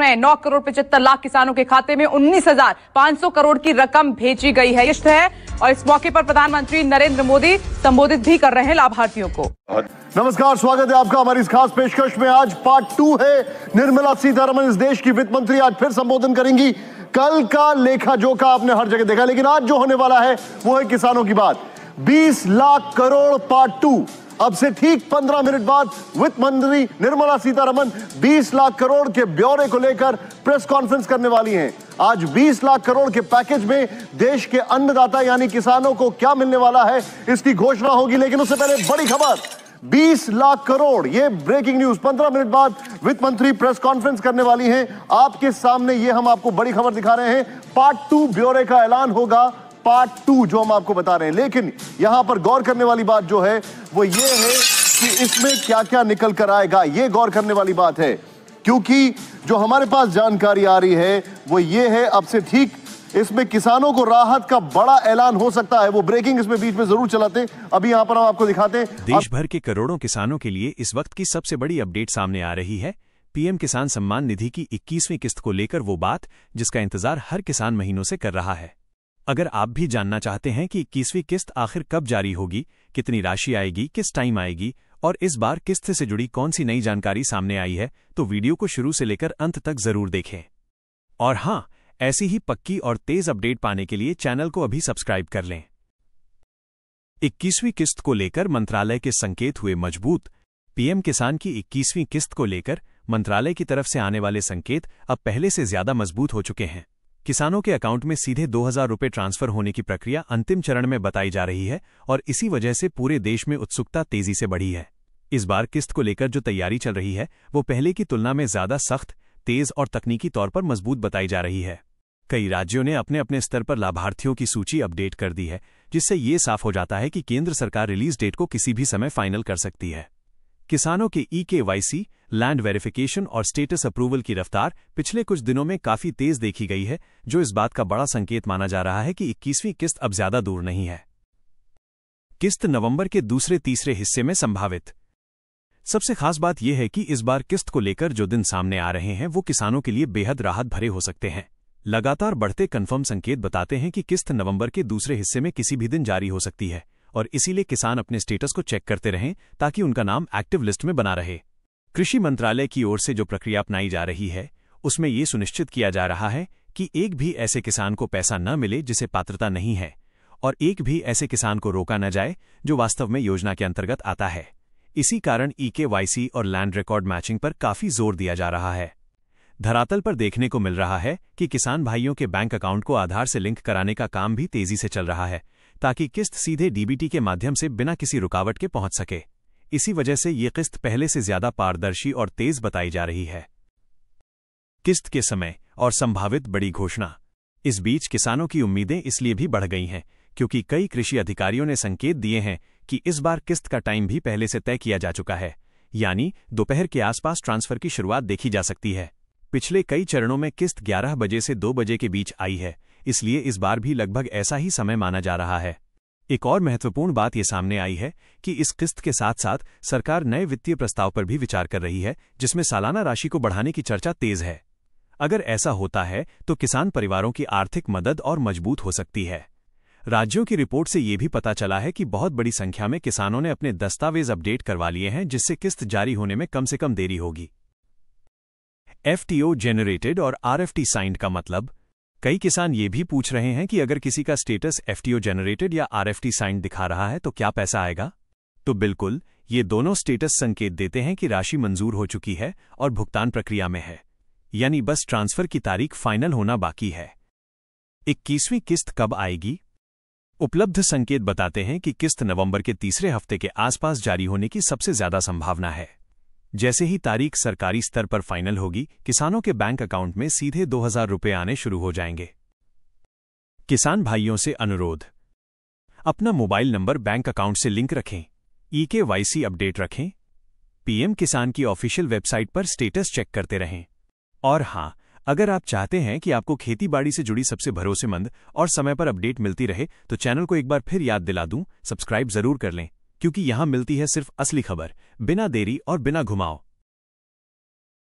में 9 करोड़ 75 लाख किसानों के खाते में 19,500 करोड़ की रकम भेजी गई है। किस्त है और इस मौके पर प्रधानमंत्री नरेंद्र मोदी संबोधित भी कर रहे हैं लाभार्थियों को। नमस्कार, स्वागत है आपका हमारी इस खास पेशकश में। आज पार्ट 2 है। निर्मला सीतारमण इस देश की वित्त मंत्री आज फिर संबोधन करेंगी। कल का लेखा जोखा आपने हर जगह देखा, लेकिन आज जो होने वाला है वो है किसानों की बात। 20 लाख करोड़ पार्ट 2। अब से ठीक 15 मिनट बाद वित्त मंत्री निर्मला सीतारमण 20 लाख करोड़ के ब्यौरे को लेकर प्रेस कॉन्फ्रेंस करने वाली हैं। आज 20 लाख करोड़ के पैकेज में देश के अन्नदाता यानी किसानों को क्या मिलने वाला है, इसकी घोषणा होगी। लेकिन उससे पहले बड़ी खबर, 20 लाख करोड़, ये ब्रेकिंग न्यूज। 15 मिनट बाद वित्त मंत्री प्रेस कॉन्फ्रेंस करने वाली हैं। आपके सामने ये हम आपको बड़ी खबर दिखा रहे हैं। पार्ट 2 ब्यौरे का ऐलान होगा, पार्ट 2 जो हम आपको बता रहे हैं। लेकिन यहां पर गौर करने वाली बात जो है वो ये है कि इसमें क्या क्या निकल कर आएगा, ये गौर करने वाली बात है। क्योंकि जो हमारे पास जानकारी आ रही है वो ये है, अब से ठीक इसमें किसानों को राहत का बड़ा ऐलान हो सकता है। वो ब्रेकिंग इसमें बीच में जरूर चलाते, अभी यहां पर हम आपको दिखाते हैं। देश भर के करोड़ों किसानों के लिए इस वक्त की सबसे बड़ी अपडेट सामने आ रही है। पीएम किसान सम्मान निधि की 21वीं किस्त को लेकर वो बात जिसका इंतजार हर किसान महीनों से कर रहा है। अगर आप भी जानना चाहते हैं कि 21वीं किस्त आखिर कब जारी होगी, कितनी राशि आएगी, किस टाइम आएगी और इस बार किस्त से जुड़ी कौन सी नई जानकारी सामने आई है, तो वीडियो को शुरू से लेकर अंत तक जरूर देखें। और हाँ, ऐसी ही पक्की और तेज अपडेट पाने के लिए चैनल को अभी सब्सक्राइब कर लें। 21वीं किस्त को लेकर मंत्रालय के संकेत हुए मजबूत। पीएम किसान की 21वीं किस्त को लेकर मंत्रालय की तरफ से आने वाले संकेत अब पहले से ज्यादा मजबूत हो चुके हैं। किसानों के अकाउंट में सीधे 2,000 रुपये ट्रांसफर होने की प्रक्रिया अंतिम चरण में बताई जा रही है और इसी वजह से पूरे देश में उत्सुकता तेजी से बढ़ी है। इस बार किस्त को लेकर जो तैयारी चल रही है वो पहले की तुलना में ज्यादा सख्त, तेज और तकनीकी तौर पर मजबूत बताई जा रही है। कई राज्यों ने अपने अपने स्तर पर लाभार्थियों की सूची अपडेट कर दी है, जिससे ये साफ हो जाता है कि केंद्र सरकार रिलीज डेट को किसी भी समय फाइनल कर सकती है। किसानों के EKYC, लैंड वेरिफिकेशन और स्टेटस अप्रूवल की रफ्तार पिछले कुछ दिनों में काफी तेज देखी गई है, जो इस बात का बड़ा संकेत माना जा रहा है कि 21वीं किस्त अब ज्यादा दूर नहीं है। किस्त नवंबर के दूसरे-तीसरे हिस्से में संभावित। सबसे खास बात यह है कि इस बार किस्त को लेकर जो दिन सामने आ रहे हैं वो किसानों के लिए बेहद राहत भरे हो सकते हैं। लगातार बढ़ते कन्फर्म संकेत बताते हैं कि किस्त नवंबर के दूसरे हिस्से में किसी भी दिन जारी हो सकती है और इसीलिए किसान अपने स्टेटस को चेक करते रहें ताकि उनका नाम एक्टिव लिस्ट में बना रहे। कृषि मंत्रालय की ओर से जो प्रक्रिया अपनाई जा रही है उसमें ये सुनिश्चित किया जा रहा है कि एक भी ऐसे किसान को पैसा न मिले जिसे पात्रता नहीं है और एक भी ऐसे किसान को रोका न जाए जो वास्तव में योजना के अंतर्गत आता है। इसी कारण EKYC और लैंड रिकॉर्ड मैचिंग पर काफी जोर दिया जा रहा है। धरातल पर देखने को मिल रहा है कि किसान भाइयों के बैंक अकाउंट को आधार से लिंक कराने का काम भी तेजी से चल रहा है ताकि किस्त सीधे DBT के माध्यम से बिना किसी रुकावट के पहुंच सके। इसी वजह से ये किस्त पहले से ज्यादा पारदर्शी और तेज बताई जा रही है। किस्त के समय और संभावित बड़ी घोषणा। इस बीच किसानों की उम्मीदें इसलिए भी बढ़ गई हैं क्योंकि कई कृषि अधिकारियों ने संकेत दिए हैं कि इस बार किस्त का टाइम भी पहले से तय किया जा चुका है, यानी दोपहर के आसपास ट्रांसफर की शुरुआत देखी जा सकती है। पिछले कई चरणों में किस्त 11 बजे से 2 बजे के बीच आई है, इसलिए इस बार भी लगभग ऐसा ही समय माना जा रहा है। एक और महत्वपूर्ण बात ये सामने आई है कि इस किस्त के साथ साथ सरकार नए वित्तीय प्रस्ताव पर भी विचार कर रही है, जिसमें सालाना राशि को बढ़ाने की चर्चा तेज है। अगर ऐसा होता है तो किसान परिवारों की आर्थिक मदद और मजबूत हो सकती है। राज्यों की रिपोर्ट से ये भी पता चला है कि बहुत बड़ी संख्या में किसानों ने अपने दस्तावेज अपडेट करवा लिए हैं, जिससे किस्त जारी होने में कम से कम देरी होगी। FTO जनरेटेड और RFT साइंड का मतलब। कई किसान ये भी पूछ रहे हैं कि अगर किसी का स्टेटस FTO जनरेटेड या RFT साइंड दिखा रहा है तो क्या पैसा आएगा? तो बिल्कुल, ये दोनों स्टेटस संकेत देते हैं कि राशि मंजूर हो चुकी है और भुगतान प्रक्रिया में है, यानी बस ट्रांसफर की तारीख फाइनल होना बाकी है। 21वीं किस्त कब आएगी? उपलब्ध संकेत बताते हैं कि किस्त नवंबर के तीसरे हफ्ते के आसपास जारी होने की सबसे ज्यादा संभावना है। जैसे ही तारीख सरकारी स्तर पर फाइनल होगी, किसानों के बैंक अकाउंट में सीधे 2,000 रुपये आने शुरू हो जाएंगे। किसान भाइयों से अनुरोध, अपना मोबाइल नंबर बैंक अकाउंट से लिंक रखें, EKYC अपडेट रखें, पीएम किसान की ऑफिशियल वेबसाइट पर स्टेटस चेक करते रहें। और हाँ, अगर आप चाहते हैं कि आपको खेती बाड़ी से जुड़ी सबसे भरोसेमंद और समय पर अपडेट मिलती रहे तो चैनल को एक बार फिर याद दिला दूं, सब्सक्राइब जरूर कर लें, क्योंकि यहां मिलती है सिर्फ असली खबर, बिना देरी और बिना घुमाव।